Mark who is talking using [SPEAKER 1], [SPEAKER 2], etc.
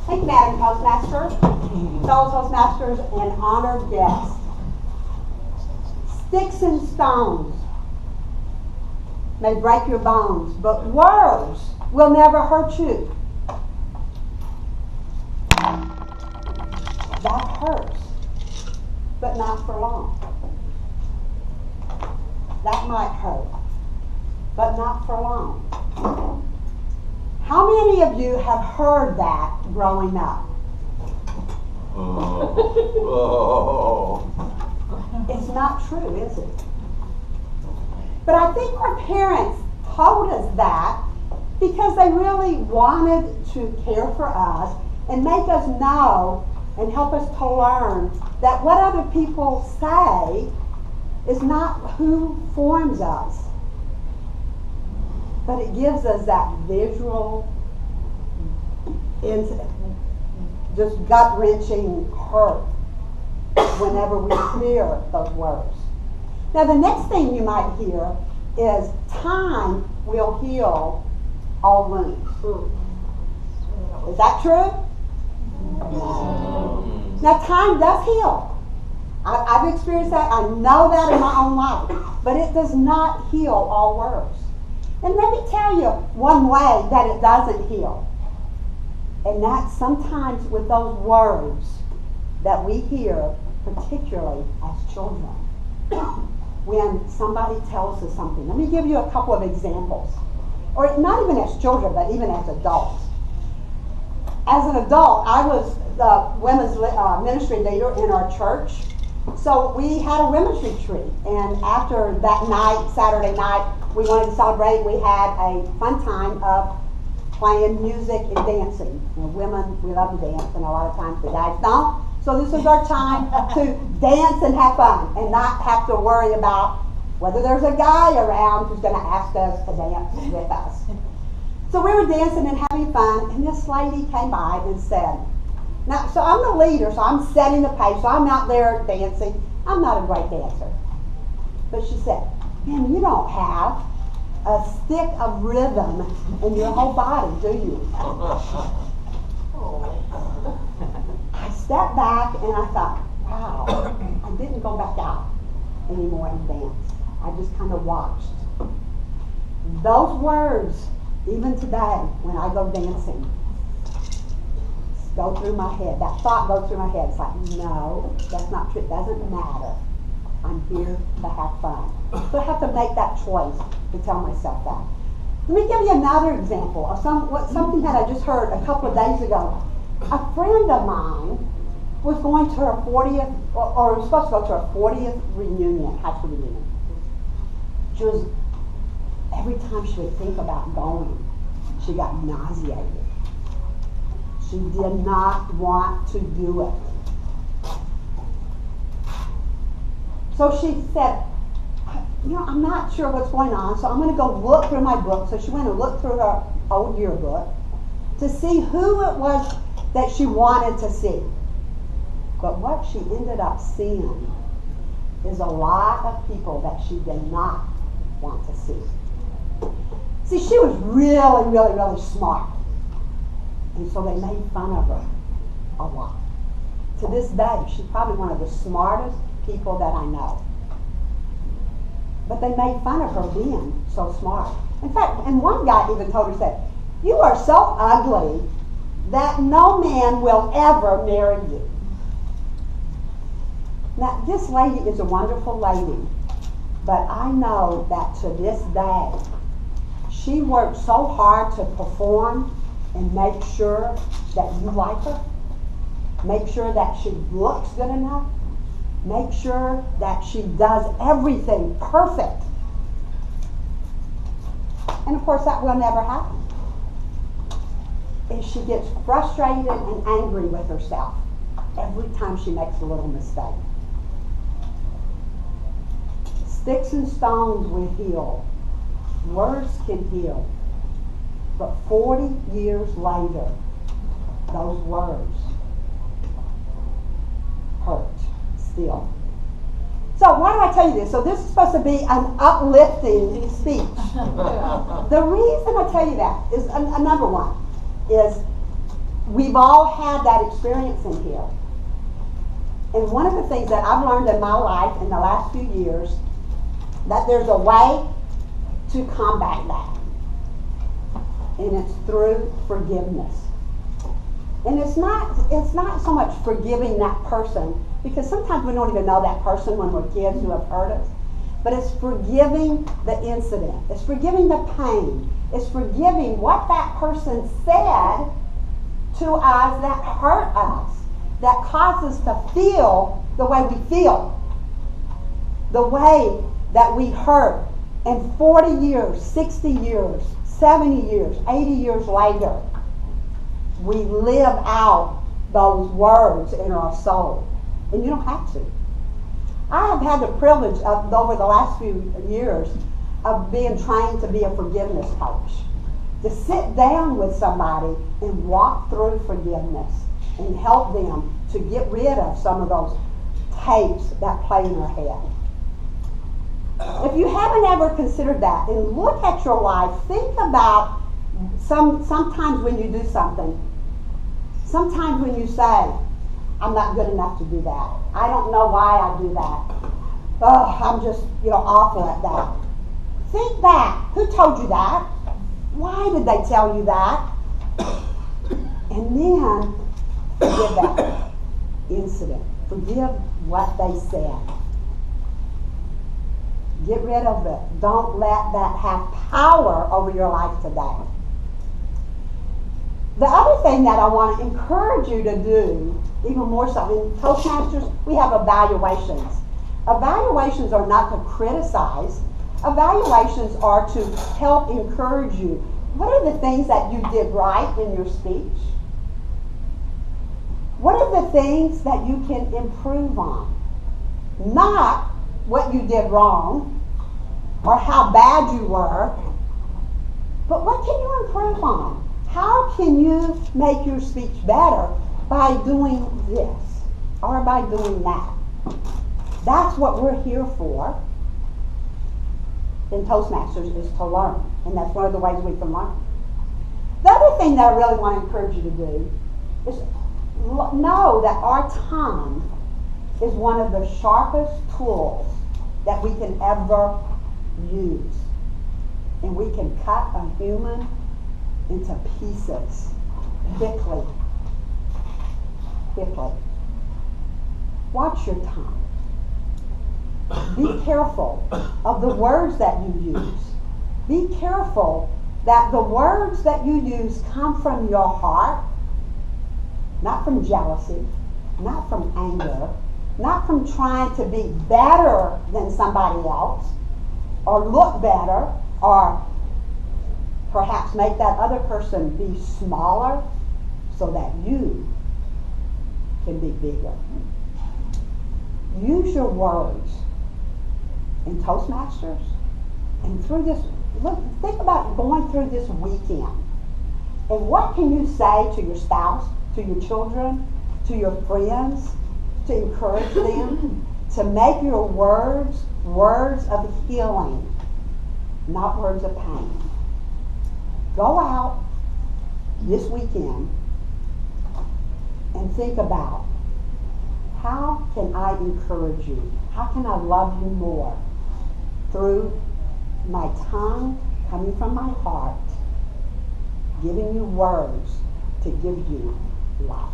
[SPEAKER 1] Thank you, Madam Toastmaster, fellow Toastmasters, and honored guests. Sticks and stones may break your bones, but words will never hurt you. That hurts, but not for long. That might hurt, but not for long. How many of you have heard that growing up? It's not true, is it? But I think our parents told us that because they really wanted to care for us and make us know and help us to learn that what other people say is not who forms us. But it gives us that visual, just gut-wrenching hurt whenever we hear those words. Now the next thing you might hear is time will heal all wounds. Is that true? No. Now time does heal. I've experienced that. I know that in my own life. But it does not heal all wounds. And let me tell you one way that it doesn't heal. And that's sometimes with those words that we hear, particularly as children. When somebody tells us something. Let me give you a couple of examples. Or not even as children, but even as adults. As an adult, I was the women's ministry leader in our church. So we had a women's retreat. And after that night, Saturday night, we wanted to celebrate. We had a fun time of playing music and dancing. You know, women, we love to dance, and a lot of times the guys don't. So this was our time to dance and have fun and not have to worry about whether there's a guy around who's going to ask us to dance with us. So we were dancing and having fun, and this lady came by and said, now, so I'm the leader, so I'm setting the pace, so I'm out there dancing. I'm not a great dancer. But she said, man, you don't have a stick of rhythm in your whole body, do you? I stepped back and I thought, wow, I didn't go back out anymore and dance. I just kind of watched. Those words, even today, when I go dancing, go through my head. That thought goes through my head. It's like, no, that's not true. It doesn't matter. I'm here to have fun. So I have to make that choice to tell myself that. Let me give you another example of something that I just heard a couple of days ago. A friend of mine was going to her 40th, or was supposed to go to her 40th reunion, high school reunion. She was, every time she would think about going, she got nauseated. She did not want to do it. So she said, you know, I'm not sure what's going on, so I'm going to go look through my book. So she went and looked through her old yearbook to see who it was that she wanted to see. But what she ended up seeing is a lot of people that she did not want to see. See, she was really, really, really smart. And so they made fun of her a lot. To this day, she's probably one of the smartest people that I know. But they made fun of her being so smart. In fact, and one guy even told her, said, you are so ugly that no man will ever marry you. Now, this lady is a wonderful lady, but I know that to this day, she worked so hard to perform and make sure that you like her, make sure that she looks good enough, make sure that she does everything perfect. And of course that will never happen. And she gets frustrated and angry with herself every time she makes a little mistake. Sticks and stones will heal. Words can heal. But 40 years later, those words hurt still. So why do I tell you this? So this is supposed to be an uplifting speech. The reason I tell you that is, number one, is we've all had that experience in here. And one of the things that I've learned in my life in the last few years, that there's a way to combat that. And it's through forgiveness. And it's not so much forgiving that person, because sometimes we don't even know that person when we're kids who have hurt us. But it's forgiving the incident. It's forgiving the pain. It's forgiving what that person said to us that hurt us, that caused us to feel the way we feel, the way that we hurt. And 40 years, 60 years, 70 years, 80 years later, we live out those words in our soul. And you don't have to. I have had the privilege of, over the last few years, of being trained to be a forgiveness coach. To sit down with somebody and walk through forgiveness and help them to get rid of some of those tapes that play in their head. If you haven't ever considered that, and look at your life, think about sometimes when you do something, sometimes when you say, I'm not good enough to do that. I don't know why I do that. Oh, I'm just, awful at that. Think back. Who told you that? Why did they tell you that? And then forgive that incident. Forgive what they said. Get rid of it. Don't let that have power over your life today. The other thing that I want to encourage you to do, even more so, in Toastmasters, we have evaluations. Evaluations are not to criticize. Evaluations are to help encourage you. What are the things that you did right in your speech? What are the things that you can improve on? Not what you did wrong or how bad you were, but what can you improve on? How can you make your speech better by doing this or by doing that? That's what we're here for in Toastmasters, is to learn. And that's one of the ways we can learn. The other thing that I really want to encourage you to do is know that our tongue is one of the sharpest tools that we can ever use. And we can cut a human into pieces quickly. Watch your tongue. Be careful of the words that you use. Be careful that the words that you use come from your heart, not from jealousy, not from anger, not from trying to be better than somebody else, or look better, or perhaps make that other person be smaller so that you can be bigger. Use your words in Toastmasters and through this. Look, think about going through this weekend. And what can you say to your spouse, to your children, to your friends, to encourage them, to make your words words of healing, not words of pain. Go out this weekend and think about, how can I encourage you? How can I love you more? Through my tongue coming from my heart, giving you words to give you life.